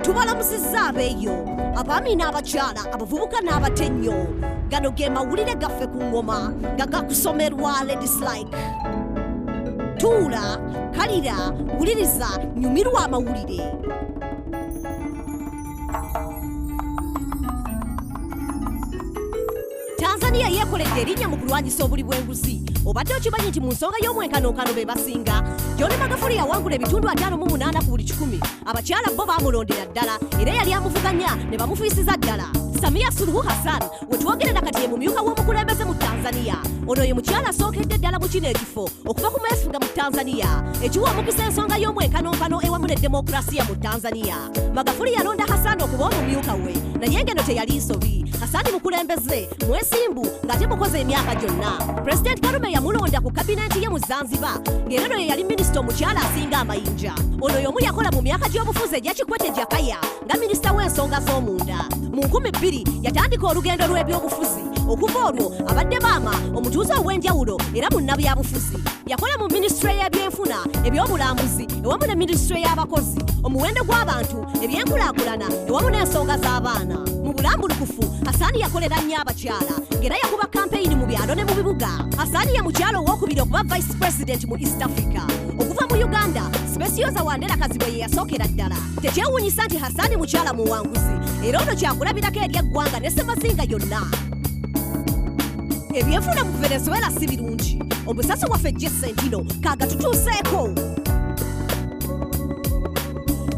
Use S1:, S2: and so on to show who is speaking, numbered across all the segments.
S1: tubalamusizza abeeyo abaami n'abakyala abavubuka n'abatenyo gano ge mawulire gaffe ku ngoma nga gakusomerwa Ladies Like. Tuula, kalira, wuliriza, nyumirwa amawulire. Tanzania yeekoledde erinnya mu kulwanyisa obuli bw'enguzi. Obadde okimanyi nti mu nsonga y'omwenkanonkano be basinga John Magufuli yawangula ebitundu 58 ku buli 100. Abakyala bo baamulondera ddala era yali amuvuganya ne bamufiisiza ddala. Samia Suluhu Hassan wetwogerera kati ye mumyuka w'omukulembeze mu Tanzania. Ono ye mukyala asookedde ddala mu kino ekifo okuva ku mwefuga mu Tanzania ekiwa omukisa ensonga y'omwenkanonkano ewamu ne demokrasiya mu Tanzania. Magufuli yalonda Hassan okuba omumyuka we naye engendo teyali nsobi. Hassan mukulembeze mwesimbu ng'ate mukoze emyaka gyonna. President Karume yamulonda ku kabineti ye mu Zanzibar ng'era ono ye yali minisita omukyala asinga amayinja. Ono y'omu yakola mu myaka gy'obufuzi egya Kikwete Jakaya nga minisita w'ensonga z'omunda. Mu 2000 yatandika olugendo lw'ebyobufuzi. Okuva olwo abadde maama omutuuze ow'enjawulo era munnabyabufuzi. Yakola mu minisitule y'ebyenfuna ebyobulambuzi ewamu ne minisitule y'abakozi omuwendo gw'abantu ebyenkulaakulana ewamu n'ensonga z'abaana. Mu bulambulukufu Hassan yakolera nnyo abakyala ng'era yakuba kampeyini mu byalo ne mu bibuga. Hassan ye mukyala owokubiri okuba vice president mu East Africa. Okuva mu Uganda Specioza Wandera Kazibwe ye yasookera ddala. Tekyewuunyisa nti Hassan mukyala muwanguzi era ono kyakulabirako eri eggwanga ne Ssemazinga yonna. Ebyenfuna mu Venezuela si birungi. Omusasi waffe Jesse Sentino kaagatutuuseeko.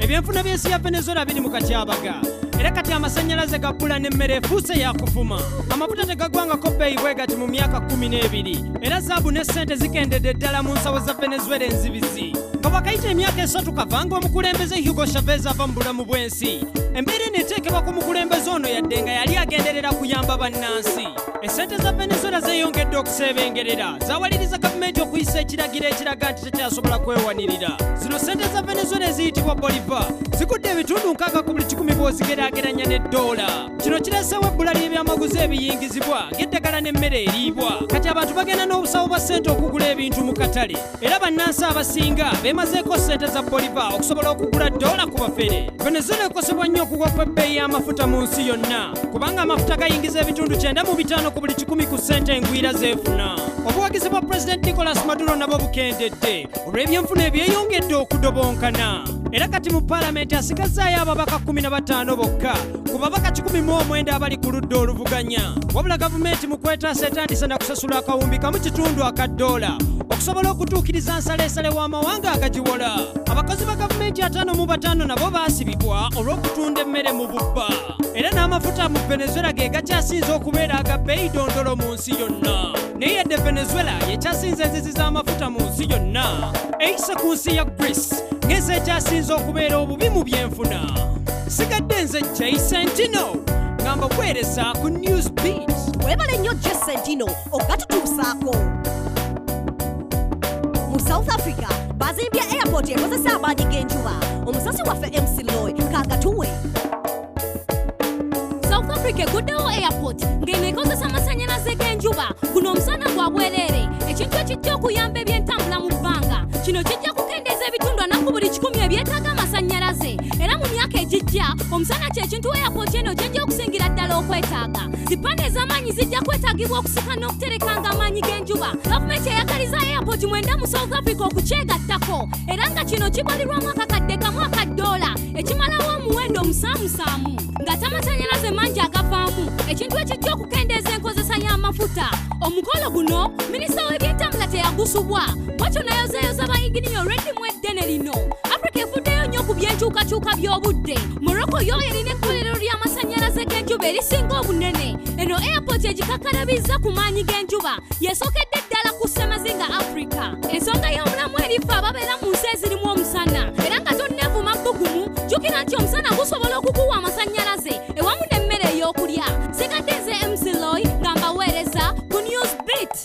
S2: Ebyenfuna by'ensi ya Venezuela biri mu katyabaga era kati amasannyalaze gabbula n'emmere efuuse yakufuma. Amafuta tegagwangako bbeeyi bwe gati mu myaka 12 era zaabu ne ssente zikendedde ddala mu nsawo za Venezuela enzibizi. Nga wakayita emyaka 3 kavanga omukulembeze Hugo Chavez ava mu bulamu bw'ensi. Embeera eneeteekebwa ku mukulembeze ono yadde nga yali agenderera kuyamba bannansi. Essente za Venezuela zeeyongedde okuseebengerera zaawaliriza gavumenti okuyisa ekiragiro ekiraga nti tekyasobola kwewanirira. Zino ssente za Venezuela eziyitibwa Bolivar zigudde ebitundu 6 ku buli 10 bw'ozigeraageranya ne ddoola. Kino kireesewo ebbula ly'ebyamaguzi ebiyingizibwa ng'eddagala n'emmere eriibwa. Kati abantu bagenda n'obusawo bwa ssente okugula ebintu mu katale era bannansi abasinga beemazeeko ssente za Bolivar okusobola okugula ddoola ku bafere. Venezuela ekosebwa nnyo okugwa kw'ebbeeyi y'amafuta mu nsi yonna kubanga amafuta gayingiza ebitundu 95 ku buli 10 ku ssente engwira zeefuna. Obuwagizi bwa President Nicolas Maduro nabwo bukendedde olw'ebyenfuna ebyeyongedde okudobonkana. Era kati mu Paalamenti asigazaayo ababaka 15 bokka ku babaka 119 abali ku ludda oluvuganya. Wabula gavumenti mu kwetaasa etandise na kusasula akawumbi kamu kitundu aka $1 okusobola okutuukiriza nsaleesale w'amawanga agagiwola. Abakozi ba gavumenti 55 nabo baasibibwa olw'okutunda emmere mu bubba. Era n'amafuta mu Venezuela ge gakyasinze okubeera aga bbeeyi dondolo mu nsi yonna. Naye yadde Venezuela yekyasinze enzizi z'amafuta mu nsi yonna eyise ku nsi ya Greece ng'ensi ekyasinze okubeera obubi mu byenfuna. Sigadde nze Jesse Sentino ngamba bweereza ku Newsbeat.
S1: Weebale nnyo Jesse Sentino okugatutuusaako. Mu South Africa bazimbye airport ekozesa amaanyi g'enjuba. Omusasi waffe MC Loy kaagatuwe.
S3: South Africa eguddewo airport ng'eno ekozesa amasannyalaze g'enjuba. Guno omusana gwa bwereere ekintu ekijja okuyamba ebyentambula mu bbanga. Kino kijja kukendeeza ebitundu 4 ku buli 10 ebyetaaga amasannyalaze era mu myaka egijja omusana ky'ekintu airport eno kijja okusingira ddala okwetaaga. Zipande ez'amaanyi zijja kwetaagibwa okusika n'okuterekanga amaanyi g'enjuba. Gavumenti eyagaliza airport 9 mu South Africa okukyegattako era nga kino kibalirwamu akakadde kamu aka $1 ekimalawo omuwendo omusaamusaamu ng'ate amasannyalaze mangi agavaamu ekintu ekijja okukendeeza enkozesa y'amafuta. Omukolo guno minisita w'ebyentambula teyagusubwa bw'atyo nayozayoza bayinginiya olw'eddimu eddene lino. Africa efuddeyo nnyo ku byenkyukakyuka by'obudde. Morocco yo erina ekkolero ly'amasannyalaze g'enjuba erisinga obunene. Eno airport egikakkalabizza ku maanyi g'enjuba yesookedde ddala ku Ssemazinga Africa. Ensonga y'obulamu erifa ababeera mu nsi ezirimu omusana era nga tonneevuma bbugumu jjukira nti omusana gusobola okukuwa amasannyalaze ewamu n'emmere ey'okulya. Sigadde nze MC Loy ngamba weereza ku Newsbeat.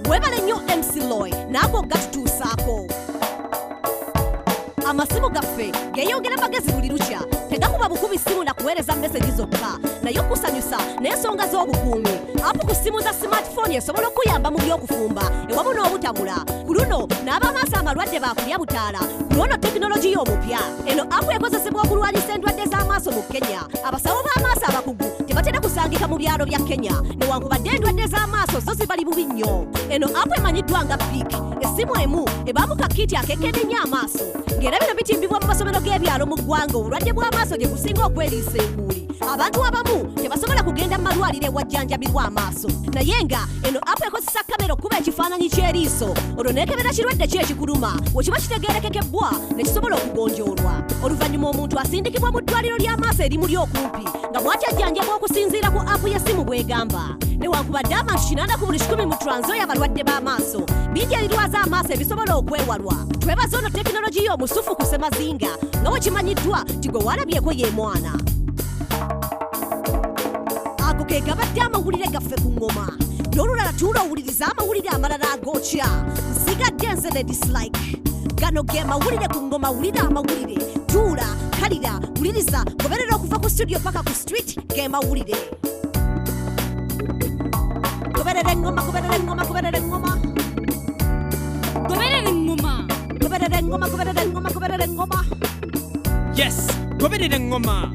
S1: Weebale nnyo MC Loy naako gatutuusaako. Amasimu gaffe geeyongera magezi buli lukya tegakuba bukubi simu na kuweereza meseji zokka naye okusanyusa n'ensonga z'obukuumi. Apu ku simu za smartphone esobola okuyamba mu by'okufumba ewamu n'obutabula. Ku luno n'abamaaso amalwadde baakulya butaala ku lwono tekinologiya omupya. Eno apu ekozesebwa okulwanyisa okulwanyisa endwadde z'amaaso mu kenya abasawo b'amaaso abakugu tebatera kusangika mu byalo bya kenya newankubadde endwadde z'amaaso zo zibali bubi nnyo. Eno apu emanyiddwa nga pik essimu emu ebaamu kakiiti akekenenya amaaso ng'era bino bitimbibwa mu masomero g'ebyalo mu ggwanga obulwadde bw'amaaso gye businga okweriisa enguuli. Abantu abamu tebasobola kugenda mu malwaliro ewajjanjabirwa amaaso naye nga eno apu ekozesa kamera okuba ekifaananyi ky'eriiso olwo neekebera kirwadde ki ekikuluma bwe kiba kitegeerekekebbwa ne kisobola okugonjoolwa. Oluvannyuma omuntu asindikibwa mu ddwaliro ly'amaaso erimu ly'okumpi nga bw'atyajjanjabwa okusinziira ku apu y'essimu bw'egamba. Newankubadde abantu 80 ku buli 100 mu Trans Nzoia abalwadde b'amaaso bingi ebirwaza amaaso ebisobola okwewalwa. Twebaza ono tekinologi y'omusufu ku Ssemazinga nga bwe kimanyiddwa ti gwe walabyeko ye mwana. Ago ke gabadde amawulire gaffe ku ngoma n'olulala tuula owuliriza amawulire amalala agookya nsigadde nze ne dislike. Gano ge mawulire ku ngoma wulira amawulire tuula kalira wuliriza goberera okuva ku studio paka ku street ge mawulire. Goberera engoma goberera engoma goberera engoma
S3: goberera engoma
S1: goberera engoma goberera engoma goberera engoma.
S2: Yes, goberera engoma.